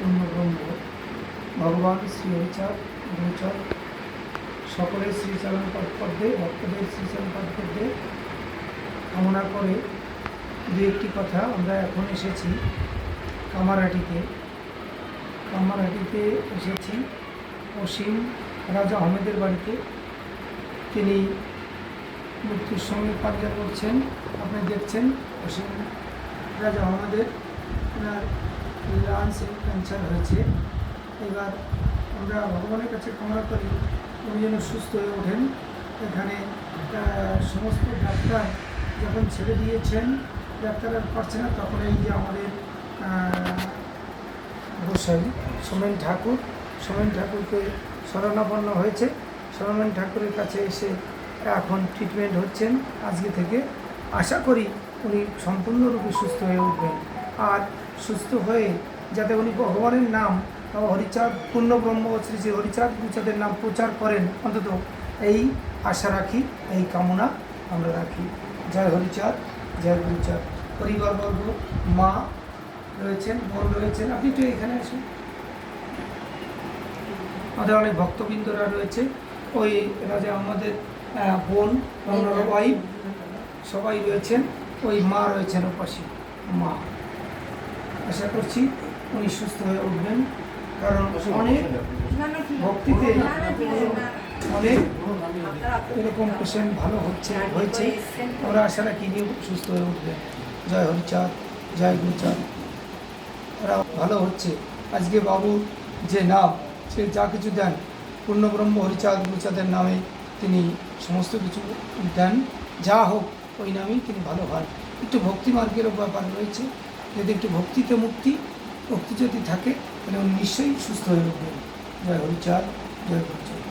পূর্ণব্রহ্ম ভগবান শ্রী হরিচাঁদ গুরুচাঁদ সকলের শ্রীচরণ পদ্মে ভক্তদের শ্রীচরণ পদ্মে কামনা করে দু একটি কথা। আমরা এখন এসেছি কামারহাটিতে এসেছি অসীম রাজা আহমেদের বাড়িতে। তিনি মৃত্যুর সঙ্গে পাঞ্জা করছেন। আপনি দেখছেন অসীম রাজা আহমেদের ওনার লাংস ক্যান্সার হয়েছে। এবার আমরা ভগবানের কাছে কামনা করি উনি যেন সুস্থ হয়ে ওঠেন। এখানে সমস্ত ডাক্তার যখন ছেড়ে দিয়েছেন, ডাক্তার আর পারছে না, তখন এই যে আমাদের গোসাই সোমেন ঠাকুরকে শরণাপন্ন হয়েছে। সোমেন ঠাকুরের কাছে এসে এখন ট্রিটমেন্ট হচ্ছেন। আজকে থেকে আশা করি উনি সম্পূর্ণরূপে সুস্থ হয়ে উঠবেন, আর সুস্থ হয়ে যাতে উনি ভগবানের নাম হরিচাঁদ পূর্ণব্রহ্ম শ্রী শ্রী হরিচাঁদ গুরুচাঁদের নাম প্রচার করেন, অন্তত এই আশা রাখি, এই কামনা আমরা রাখি। জয় হরিচাঁদ, জয় গুরুচাঁদ। পরিবারবর্গ, মা রয়েছেন, বোন রয়েছেন, আপনি তো এখানে আসুন। আমাদের অনেক ভক্তবৃন্দরা রয়েছে। ওই রাজা আমাদের বোন, ওনার ওয়াইফ সবাই রয়েছেন। ওই মা রয়েছেন ওপাশে, মা। আশা করছি উনি সুস্থ হয়ে উঠবেন, কারণ অনেক ভক্তিতে অনেক এরকম পেশেন্ট ভালো হয়েছে। ওরা আশা রাখি সুস্থ হয়ে উঠবেন। জয় হরিচাঁদ, জয় গুরুচাঁদ। ওরা ভালো হচ্ছে। আজকে বাবু যে নাম, সে যা কিছু দেন পূর্ণব্রহ্ম হরিচাঁদ গুরুচাঁদের নামে তিনি সমস্ত কিছু দেন। যা হোক ওই নামেই তিনি ভালো হন। একটু ভক্তি মার্গেরও ব্যাপার রয়েছে। যদি একটু ভক্তি যদি থাকে তাহলে উনি নিশ্চয়ই সুস্থ হয়ে উঠবেন। জয় হরিচাঁদ, জয় গুরুচাঁদ।